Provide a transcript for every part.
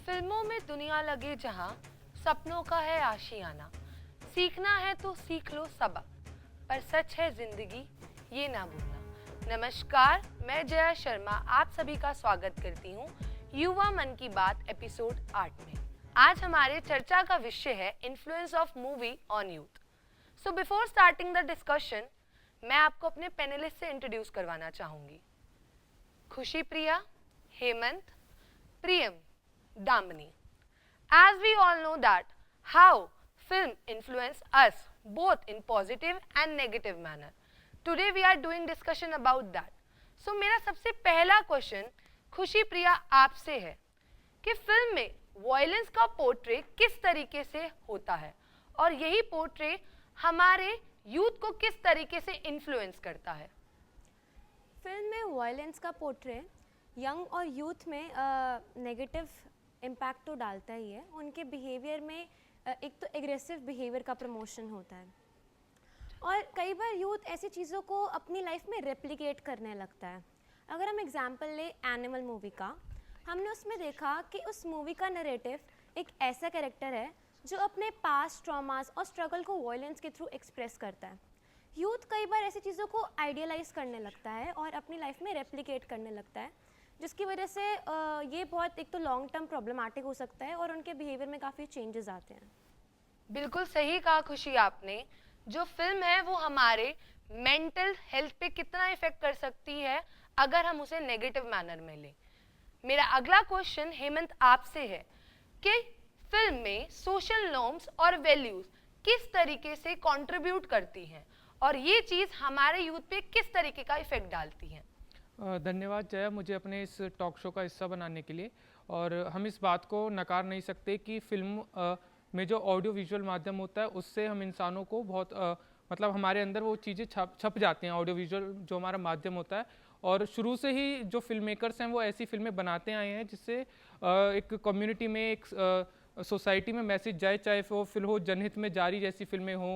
फिल्मों में दुनिया लगे जहां सपनों का है आशियाना, सीखना है तो सीख लो सबक, पर सच है जिंदगी ये ना भूलना। नमस्कार, मैं जया शर्मा आप सभी का स्वागत करती हूँ युवा मन की बात एपिसोड 8 में। आज हमारे चर्चा का विषय है influence of movie on youth. So before starting the discussion, मैं आपको अपने पैनलिस्ट से इंट्रोड्यूस करवाना चाहूंगी। खुशी प्रिया, हेमंत, प्रियम, Damini. As we all know that how film influence us both in positive and negative manner. Today we are doing discussion about that. So मेरा सबसे पहला क्वेश्चन खुशी प्रिया आपसे है कि फिल्म में वायलेंस का पोर्ट्रे किस तरीके से होता है और यही पोर्ट्रे हमारे यूथ को किस तरीके से इन्फ्लुएंस करता है। फिल्म में वायलेंस का पोर्ट्रे यंग और यूथ में नेगेटिव इम्पैक्ट तो डालता ही है। उनके बिहेवियर में एक तो एग्रेसिव बिहेवियर का प्रमोशन होता है और कई बार यूथ ऐसी चीज़ों को अपनी लाइफ में रेप्लिकेट करने लगता है। अगर हम एग्जांपल ले एनिमल मूवी का, हमने उसमें देखा कि उस मूवी का नरेटिव एक ऐसा कैरेक्टर है जो अपने पास्ट ट्रॉमास और स्ट्रगल को वायलेंस के थ्रू एक्सप्रेस करता है। यूथ कई बार ऐसी चीज़ों को आइडियलाइज करने लगता है और अपनी लाइफ में रेप्लिकेट करने लगता है, जिसकी वजह से ये बहुत एक तो लॉन्ग टर्म प्रॉब्लमैटिक हो सकता है और उनके बिहेवियर में काफ़ी चेंजेस आते हैं। बिल्कुल सही कहा खुशी आपने। जो फिल्म है वो हमारे मेंटल हेल्थ पे कितना इफेक्ट कर सकती है अगर हम उसे नेगेटिव मैनर में लें। मेरा अगला क्वेश्चन हेमंत आपसे है कि फिल्म में सोशल नॉर्म्स और वैल्यूज किस तरीके से कंट्रीब्यूट करती हैं और ये चीज़ हमारे यूथ पे किस तरीके का इफेक्ट डालती है। धन्यवाद जया, मुझे अपने इस टॉक शो का हिस्सा बनाने के लिए। और हम इस बात को नकार नहीं सकते कि फिल्म में जो ऑडियो विजुअल माध्यम होता है उससे हम इंसानों को बहुत मतलब हमारे अंदर वो चीज़ें छप जाती हैं। ऑडियो विजुअल जो हमारा माध्यम होता है, और शुरू से ही जो फिल्म मेकर्स हैं वो ऐसी फिल्में बनाते आए हैं जिससे एक कम्युनिटी में, एक सोसाइटी में मैसेज जाए, चाहे वो फिल्म हो जनहित में जारी जैसी फिल्में हो,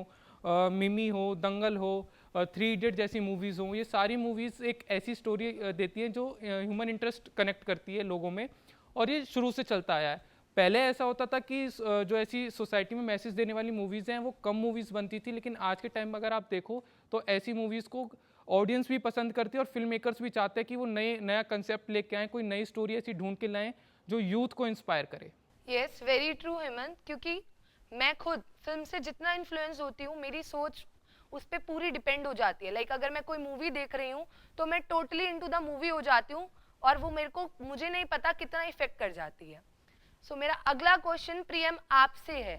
मिमी हो, दंगल हो, 3 इडियट जैसी मूवीज़ हों। ये सारी मूवीज़ एक ऐसी स्टोरी देती हैं जो ह्यूमन इंटरेस्ट कनेक्ट करती है लोगों में, और ये शुरू से चलता आया है। पहले ऐसा होता था कि जो ऐसी सोसाइटी में मैसेज देने वाली मूवीज़ हैं वो कम मूवीज़ बनती थी, लेकिन आज के टाइम में अगर आप देखो तो ऐसी मूवीज़ को ऑडियंस भी पसंद करती है और फिल्म मेकर्स भी चाहते हैं कि वो नया कंसेप्ट लेके आएँ, कोई नई स्टोरी ऐसी ढूंढ के लाएँ जो यूथ को इंस्पायर करे। यस, वेरी ट्रू हेमंत, क्योंकि मैं खुद फिल्म से जितना इन्फ्लुएंस होती हूँ मेरी सोच उस पर पूरी डिपेंड हो जाती है। लाइक अगर मैं कोई मूवी देख रही हूँ तो मैं टोटली इनटू द मूवी हो जाती हूँ और वो मुझे नहीं पता कितना इफेक्ट कर जाती है। सो मेरा अगला क्वेश्चन प्रियम आपसे है,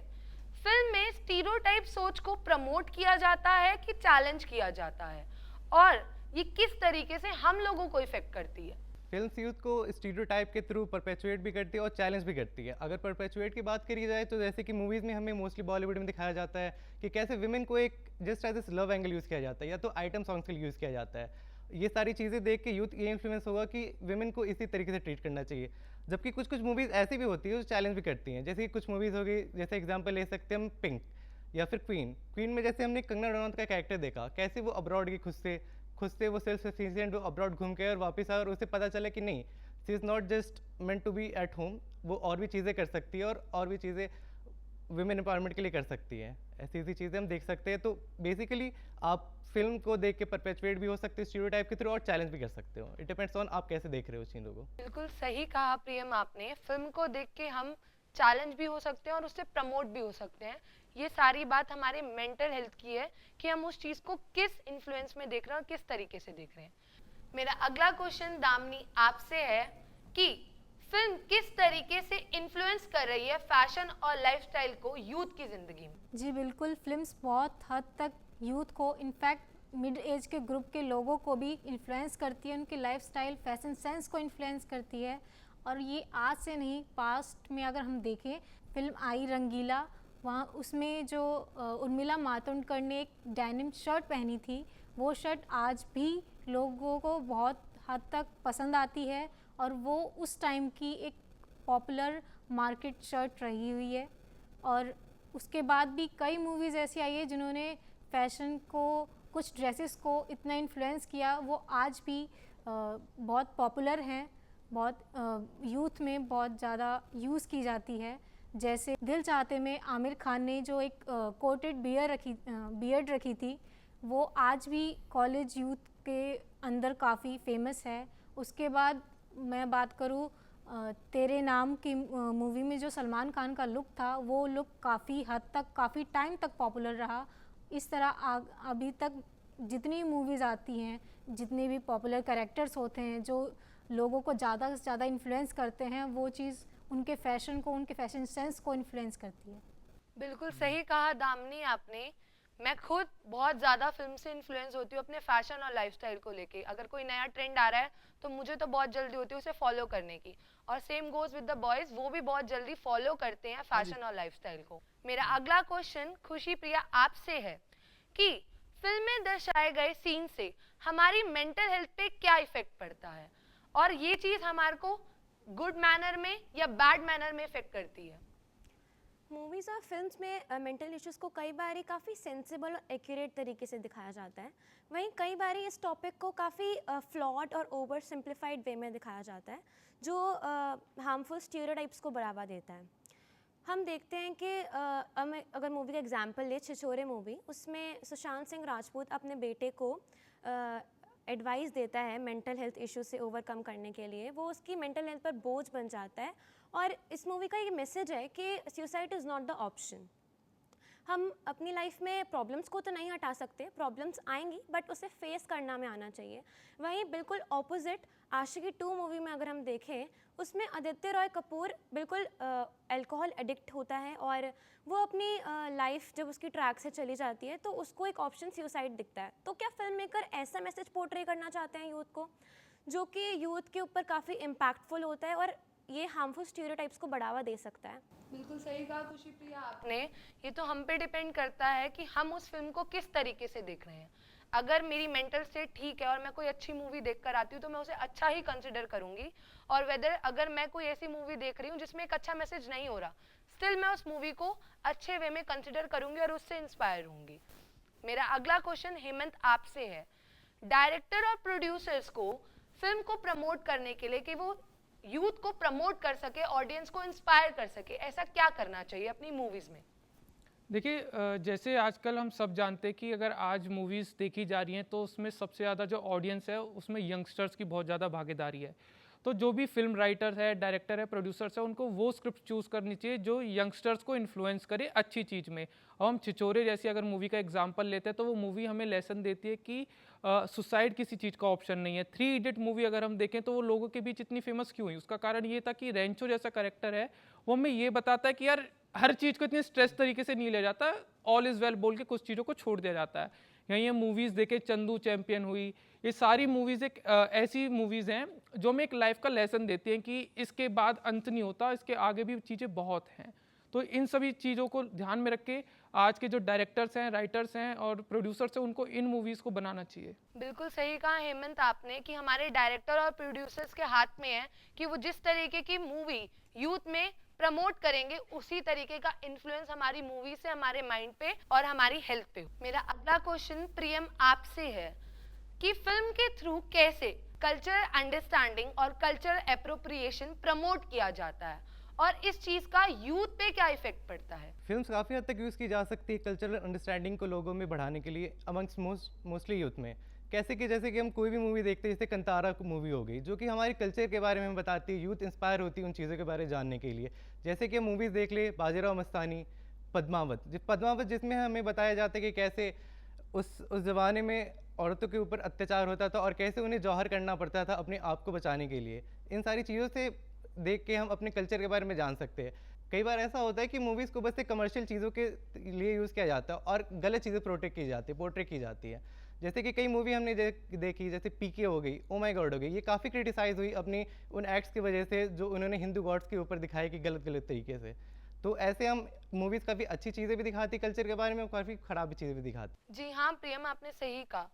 फिल्म में स्टीरियोटाइप सोच को प्रमोट किया जाता है कि चैलेंज किया जाता है और ये किस तरीके से हम लोगों को इफेक्ट करती है। फिल्म यूथ को स्टीरियोटाइप के थ्रू परपेचुएट भी करती है और चैलेंज भी करती है। अगर परपेचुएट की बात करी जाए तो जैसे कि मूवीज़ में हमें मोस्टली बॉलीवुड में दिखाया जाता है कि कैसे विमेन को एक just as love angle use किया जाता है या तो आइटम सॉन्ग्स के लिए यूज़ किया जाता है। ये सारी चीज़ें देख के यूथ ये इन्फ्लुएंस होगा कि विमेन को इसी तरीके से ट्रीट करना चाहिए। जबकि कुछ कुछ मूवीज़ ऐसी भी होती है जो चैलेंज भी करती हैं, जैसे कि कुछ मूवीज़ हो गई, जैसे एग्जाम्पल ले सकते हैं हम पिंक या फिर क्वीन में जैसे हमने कंगना रनौत का कैरेक्टर देखा, कैसे वो अब्रॉड की खुद से वो सेल्फ सफिशिएंट, वो अब्रॉड घूम के और वापस आए और उसे पता चला कि नहीं, she is not just meant to be at home, वो और भी चीज़ें कर सकती है और भी चीज़ें वुमेन एम्पावरमेंट के लिए कर सकती है। ऐसी चीज़ें हम देख सकते हैं। तो बेसिकली आप फिल्म को देख के परपेचुएट भी हो सकते हो स्टीरियोटाइप के थ्रू और चैलेंज भी कर सकते हो। इट डिपेंड्स ऑन आप कैसे देख रहे हो चीज़ों को। बिल्कुल सही कहा प्रियम आपने, फिल्म को देख के हम चैलेंज भी हो सकते हैं और उससे प्रमोट भी हो सकते हैं। ये सारी बात हमारे मेंटल हेल्थ की है कि हम उस चीज़ को किस इन्फ्लुएंस में देख रहे हैं और किस तरीके से देख रहे हैं। मेरा अगला क्वेश्चन दामिनी आपसे है कि फिल्म किस तरीके से इन्फ्लुएंस कर रही है फैशन और लाइफस्टाइल को यूथ की जिंदगी में। जी बिल्कुल, फिल्म्स बहुत हद तक यूथ को, इनफैक्ट मिड एज के ग्रुप के लोगों को भी इन्फ्लुएंस करती है, उनकी लाइफस्टाइल फैशन सेंस को इन्फ्लुएंस करती है। और ये आज से नहीं, पास्ट में अगर हम देखें, फिल्म आई रंगीला, वहाँ उसमें जो उर्मिला मातोंडकर ने एक डेनिम शर्ट पहनी थी, वो शर्ट आज भी लोगों को बहुत हद तक पसंद आती है और वो उस टाइम की एक पॉपुलर मार्केट शर्ट रही हुई है। और उसके बाद भी कई मूवीज़ ऐसी आई है जिन्होंने फैशन को, कुछ ड्रेसेस को इतना इन्फ्लुएंस किया, वो आज भी बहुत पॉपुलर हैं। बहुत यूथ में बहुत ज़्यादा यूज़ की जाती है। जैसे दिल चाहते में आमिर खान ने जो एक कोटेड बियर्ड रखी थी, वो आज भी कॉलेज यूथ के अंदर काफ़ी फेमस है। उसके बाद मैं बात करूँ तेरे नाम की मूवी में जो सलमान खान का लुक था, वो लुक काफ़ी हद तक, काफ़ी टाइम तक पॉपुलर रहा। इस तरह अभी तक जितनी मूवीज़ आती हैं, जितने भी पॉपुलर कैरेक्टर्स होते हैं जो लोगों को ज़्यादा से ज़्यादा इन्फ्लुएंस करते हैं, वो चीज़ उनके फैशन को, उनके फैशन सेंस को इन्फ्लुएंस करती है। बिल्कुल सही कहा दामिनी आपने। मैं खुद बहुत ज़्यादा फिल्म से इन्फ्लुएंस होती हूँ अपने फैशन और लाइफस्टाइल को लेके। अगर कोई नया ट्रेंड आ रहा है तो मुझे तो बहुत जल्दी होती है उसे फॉलो करने की, और same goes with the boys, वो भी बहुत जल्दी फॉलो करते हैं फैशन और लाइफस्टाइल को। मेरा अगला क्वेश्चन खुशी प्रिया आपसे है कि फिल्म में दर्शाए गए सीन से हमारी मेंटल हेल्थ पे क्या इफेक्ट पड़ता है, और ये चीज़ हमारे को गुड मैनर में या बैड मैनर में इफेक्ट करती है। मूवीज़ और फिल्म्स में मेंटल इश्यूज़ को कई बार काफ़ी सेंसिबल और एक्यूरेट तरीके से दिखाया जाता है। वहीं कई बार इस टॉपिक को काफ़ी फ्लॉड और ओवर सिंप्लीफाइड वे में दिखाया जाता है, जो हार्मफुल स्टीरियोटाइप्स को बढ़ावा देता है। हम देखते हैं कि अगर मूवी का एग्जांपल ले, छिछोरे मूवी, उसमें सुशांत सिंह राजपूत अपने बेटे को एडवाइस देता है मेंटल हेल्थ इश्यूज से ओवरकम करने के लिए। वो उसकी मेंटल हेल्थ पर बोझ बन जाता है, और इस मूवी का ये मैसेज है कि suicide is not the option. हम अपनी लाइफ में प्रॉब्लम्स को तो नहीं हटा सकते, प्रॉब्लम्स आएंगी, बट उसे फेस करना में आना चाहिए। वहीं बिल्कुल ऑपोजिट आशिकी 2 मूवी में अगर हम देखें, उसमें आदित्य रॉय कपूर बिल्कुल अल्कोहल एडिक्ट होता है, और वो अपनी लाइफ जब उसकी ट्रैक से चली जाती है तो उसको एक ऑप्शन सुसाइड दिखता है। तो क्या फिल्म मेकर ऐसा मैसेज पोर्ट्रे करना चाहते हैं यूथ को, जो कि यूथ के ऊपर काफ़ी इम्पैक्टफुल होता है और ये हार्मफुल स्टीरियोटाइप्स को बढ़ावा दे सकता है? बिल्कुल सही कहा खुशी प्रिया आपने। ये तो हम पे डिपेंड करता है कि हम उस फिल्म को किस तरीके से देख रहे हैं। अगर मेरी मेंटल स्टेट ठीक है और मैं कोई अच्छी मूवी देख कर आती हूँ तो मैं उसे अच्छा ही कंसिडर करूंगी, और वेदर अगर मैं कोई ऐसी मूवी देख रही हूँ जिसमें एक अच्छा मैसेज नहीं हो रहा, स्टिल मैं उस मूवी को अच्छे वे में कंसिडर करूंगी और उससे इंस्पायर होंगी। मेरा अगला क्वेश्चन हेमंत आपसे है, डायरेक्टर और प्रोड्यूसर्स को फिल्म को प्रमोट करने के लिए, कि वो यूथ को प्रमोट कर सके, ऑडियंस को इंस्पायर कर सके, ऐसा क्या करना चाहिए अपनी मूवीज में? देखिए जैसे आजकल हम सब जानते हैं कि अगर आज मूवीज़ देखी जा रही हैं तो उसमें सबसे ज़्यादा जो ऑडियंस है उसमें यंगस्टर्स की बहुत ज़्यादा भागीदारी है। तो जो भी फिल्म राइटर है, डायरेक्टर है, प्रोड्यूसर्स है, उनको वो स्क्रिप्ट चूज़ करनी चाहिए जो यंगस्टर्स को इन्फ्लुएंस करे अच्छी चीज़ में। अब हम छिछोरे जैसी अगर मूवी का एग्जांपल लेते हैं तो वो मूवी हमें लेसन देती है कि सुसाइड किसी चीज़ का ऑप्शन नहीं है। 3 इडियट मूवी अगर हम देखें तो वो लोगों के बीच इतनी फेमस क्यों हुई, उसका कारण ये था कि रेंचो जैसा करेक्टर है, वो हमें ये बताता है कि यार हर चीज़ को इतने स्ट्रेस तरीके से नहीं लिया जाता, ऑल इज़ वेल बोल के कुछ चीज़ों को छोड़ दिया जाता है। यहीं ये मूवीज़ देखे, चंदू चैंपियन हुई, ये सारी मूवीज़ एक ऐसी मूवीज़ हैं जो हमें एक लाइफ का लेसन देती हैं कि इसके बाद अंत नहीं होता, इसके आगे भी चीज़ें बहुत हैं। तो इन सभी चीज़ों को ध्यान में रख के आज के जो डायरेक्टर्स हैं, राइटर्स हैं और प्रोड्यूसर्स हैं, उनको इन मूवीज़ को बनाना चाहिए। बिल्कुल सही कहा हेमंत आपने कि हमारे डायरेक्टर और प्रोड्यूसर्स के हाथ में है कि वो जिस तरीके की मूवी यूथ में प्रमोट करेंगे, उसी तरीके का इन्फ्लुएंस हमारी मूवी से हमारे माइंड पे और हमारी हेल्थ पे। मेरा अगला क्वेश्चन प्रियम आपसे है कि फिल्म के थ्रू कैसे कल्चरल अंडरस्टैंडिंग और कल्चरल एप्रोप्रिएशन प्रमोट किया जाता है, और इस चीज का यूथ पे क्या इफेक्ट पड़ता है? फिल्म्स काफ़ी हद तक यूज़ की जा सकती है कल्चरल अंडरस्टैंडिंग को लोगों में बढ़ाने के लिए अमंग्स मोस्टली यूथ में। कैसे कि जैसे कि हम कोई भी मूवी देखते हैं, जैसे कंतारा मूवी हो गई, जो कि हमारे कल्चर के बारे में बताती है, यूथ इंस्पायर होती है उन चीज़ों के बारे में जानने के लिए। जैसे कि हम मूवीज़ देख ले बाजीराव मस्तानी, पद्मावत जिसमें हमें बताया जाता है कि कैसे उस ज़माने में औरतों के ऊपर अत्याचार होता था और कैसे उन्हें जौहर करना पड़ता था अपने आप को बचाने के लिए। इन सारी चीज़ों से देख के हम अपने कल्चर के बारे में जान सकते हैं। कई बार ऐसा होता है कि मूवीज़ को बस एक कमर्शियल चीज़ों के लिए यूज़ किया जाता है और गलत चीज़ें पोर्ट्रे की जाती है। जैसे कि कई मूवी हमने देखी, जैसे पीके हो गई, ओ माय गॉड हो गई, ये काफ़ी क्रिटिसाइज़ हुई अपनी उन एक्ट्स की वजह से जो उन्होंने हिंदू गॉड्स के ऊपर दिखाए कि गलत तरीके से। तो ऐसे हम मूवीज़ काफ़ी अच्छी चीज़ें भी दिखाती कल्चर के बारे में, काफ़ी ख़राब चीज़ें भी दिखाती। जी हाँ प्रियम, आपने सही कहा।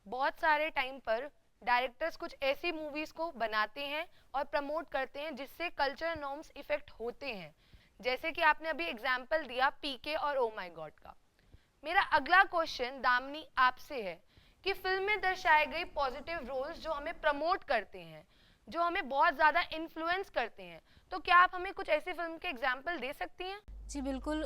बहुत सारे टाइम पर डायरेक्टर्स कुछ ऐसी मूवीज को बनाते हैं और प्रमोट करते हैं जिससे कल्चरल नॉर्म्स इफेक्ट होते हैं, जैसे कि आपने अभी एग्जाम्पल दिया पीके और ओ माय गॉड का। मेरा अगला क्वेश्चन दामिनी आपसे है कि फिल्म में दर्शाए गए पॉजिटिव रोल्स जो हमें प्रमोट करते हैं, जो हमें बहुत ज़्यादा इन्फ्लुएंस करते हैं। तो क्या आप हमें कुछ ऐसी फिल्म के एग्जाम्पल दे सकती हैं? जी बिल्कुल।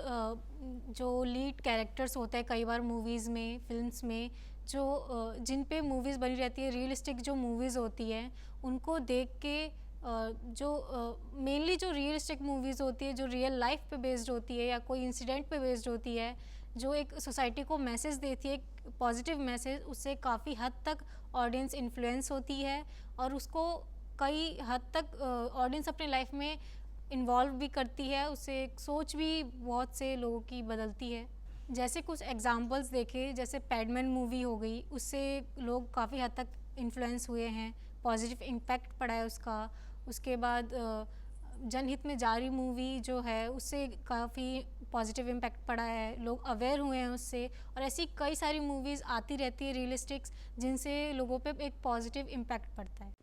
जो लीड कैरेक्टर्स होते हैं कई बार मूवीज़ में, फिल्म्स में, जो जिन पे मूवीज़ बनी रहती है, रियलिस्टिक जो मूवीज़ होती है, उनको देख के जो मेनली जो रियलिस्टिक मूवीज़ होती है, जो रियल लाइफ पे बेस्ड होती है या कोई इंसिडेंट पे बेस्ड होती है, जो एक सोसाइटी को मैसेज देती है, एक पॉजिटिव मैसेज, उससे काफ़ी हद तक ऑडियंस इन्फ्लुएंस होती है और उसको कई हद तक ऑडियंस अपने लाइफ में इन्वॉल्व भी करती है, उससे एक सोच भी बहुत से लोगों की बदलती है। जैसे कुछ एग्जांपल्स देखें, जैसे पैडमैन मूवी हो गई, उससे लोग काफ़ी हद तक इन्फ्लुएंस हुए हैं, पॉजिटिव इम्पैक्ट पड़ा है उसका। उसके बाद जनहित में जारी मूवी जो है, उससे काफ़ी पॉजिटिव इम्पैक्ट पड़ा है, लोग अवेयर हुए हैं उससे। और ऐसी कई सारी मूवीज़ आती रहती है रियलिस्टिक्स, जिनसे लोगों पे एक पॉजिटिव इम्पैक्ट पड़ता है।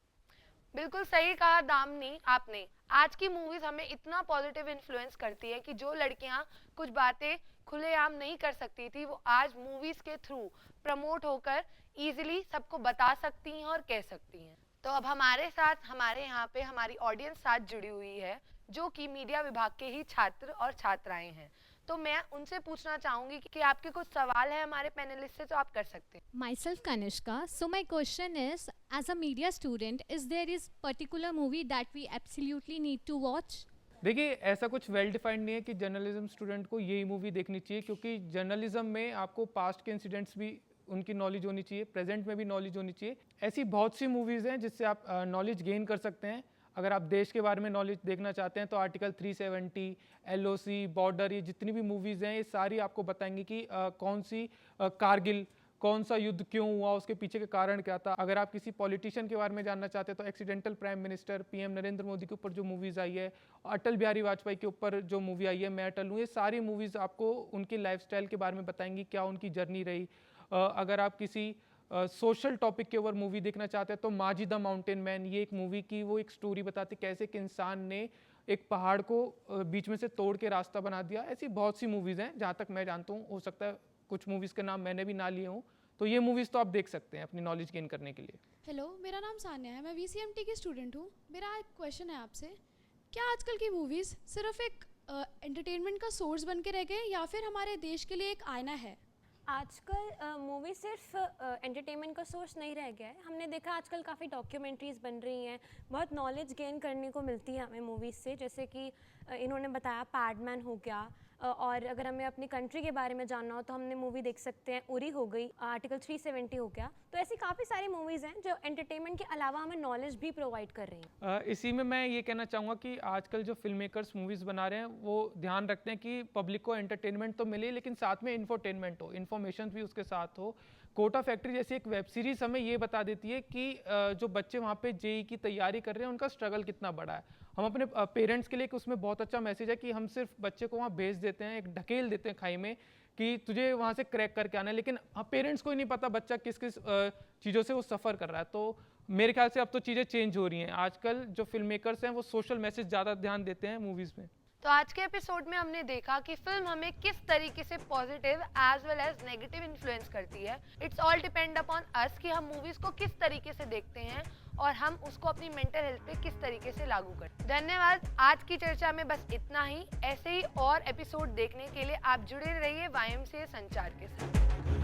बिल्कुल सही कहा दामनी आपने। आज की मूवीज हमें इतना पॉजिटिव इन्फ्लुएंस करती है कि जो लड़कियां कुछ बातें खुलेआम नहीं कर सकती थी, वो आज मूवीज के थ्रू प्रमोट होकर इजीली सबको बता सकती हैं और कह सकती हैं। तो अब हमारे साथ, हमारे यहाँ पे हमारी ऑडियंस साथ जुड़ी हुई है, जो कि मीडिया विभाग के ही छात्र और छात्राएं हैं। तो मैं उनसे पूछना चाहूंगी कि आपके कुछ सवाल है हमारे पैनलिस्ट से, तो आप कर सकते हैं। Myself Kanishka. So my question is, as a media student, is there is particular movie that we absolutely need to watch? देखिए, ऐसा कुछ वेल डिफाइंड नहीं है कि जर्नलिज्म स्टूडेंट को यही मूवी देखनी चाहिए, क्योंकि जर्नलिज्म में आपको पास्ट के इंसिडेंट्स भी उनकी नॉलेज होनी चाहिए, प्रेजेंट में भी नॉलेज होनी चाहिए। ऐसी बहुत सी मूवीज़ हैं जिससे आप नॉलेज गेन कर सकते हैं। अगर आप देश के बारे में नॉलेज देखना चाहते हैं तो आर्टिकल 370, LOC, बॉर्डर, ये जितनी भी मूवीज़ हैं, ये सारी आपको बताएंगी कि कौन सी कारगिल, कौन सा युद्ध क्यों हुआ, उसके पीछे के कारण क्या था। अगर आप किसी पॉलिटिशियन के बारे में जानना चाहते हैं तो accidental prime minister PM Narendra Modi के ऊपर जो मूवीज़ आई है, अटल बिहारी वाजपेयी के ऊपर जो मूवी आई है मैं अटल हूँ, ये सारी मूवीज़ आपको उनकी लाइफस्टाइल के बारे में बताएंगी, क्या उनकी जर्नी रही। अगर आप किसी सोशल टॉपिक के ऊपर मूवी देखना चाहते हैं तो माजी द माउंटेन मैन, ये एक मूवी की वो एक स्टोरी बताती कैसे एक इंसान ने एक पहाड़ को बीच में से तोड़ के रास्ता बना दिया। ऐसी बहुत सी मूवीज़ हैं, जहाँ तक मैं जानता हूँ। हो सकता है कुछ मूवीज़ के नाम मैंने भी ना लिए हूँ, तो ये मूवीज़ तो आप देख सकते हैं अपनी नॉलेज गेन करने के लिए। हेलो, मेरा नाम सान्या है, मैं VCMT की स्टूडेंट हूँ। मेरा एक क्वेश्चन है आपसे, क्या आजकल की मूवीज़ सिर्फ एक एंटरटेनमेंट का सोर्स बन के रह गए या फिर हमारे देश के लिए एक आईना है? आजकल मूवी सिर्फ एंटरटेनमेंट का सोर्स नहीं रह गया है। हमने देखा आजकल काफ़ी डॉक्यूमेंट्रीज़ बन रही हैं, बहुत नॉलेज गेन करने को मिलती है हमें मूवीज़ से। जैसे कि इन्होंने बताया पैडमैन हो गया, और अगर हमें अपनी कंट्री के बारे में जानना हो तो हमने मूवी देख सकते हैं, उरी हो गई, आर्टिकल 370 हो गया। तो ऐसी काफ़ी सारी मूवीज़ हैं जो एंटरटेनमेंट के अलावा हमें नॉलेज भी प्रोवाइड कर रही हैं। इसी में मैं ये कहना चाहूँगा कि आजकल जो फिल्म मेकर्स मूवीज़ बना रहे हैं वो ध्यान रखते हैं कि पब्लिक को एंटरटेनमेंट तो मिले, लेकिन साथ में इन्फोटेनमेंट हो, इन्फॉर्मेशन भी उसके साथ हो। कोटा फैक्ट्री जैसी एक वेब सीरीज़ हमें ये बता देती है कि जो बच्चे वहाँ पे JEE की तैयारी कर रहे हैं उनका स्ट्रगल कितना बड़ा है। हम अपने पेरेंट्स के लिए एक उसमें बहुत अच्छा मैसेज है कि हम सिर्फ बच्चे को वहाँ भेज देते हैं, एक ढकेल देते हैं खाई में कि तुझे वहाँ से क्रैक करके आना है, लेकिन पेरेंट्स को ही नहीं पता बच्चा किस किस चीज़ों से वो सफ़र कर रहा है। तो मेरे ख्याल से अब तो चीज़ें चेंज हो रही हैं। आजकल जो फिल्म मेकर्स हैं वो सोशल मैसेज ज़्यादा ध्यान देते हैं मूवीज़ में। तो आज के एपिसोड में हमने देखा कि फिल्म हमें किस तरीके से positive as well as negative influence करती है। It's all depend upon us कि हम मूवीज को किस तरीके से देखते हैं और हम उसको अपनी मेंटल हेल्थ पे किस तरीके से लागू करते हैं। धन्यवाद। आज की चर्चा में बस इतना ही। ऐसे ही और एपिसोड देखने के लिए आप जुड़े रहिए YMCA संचार के साथ।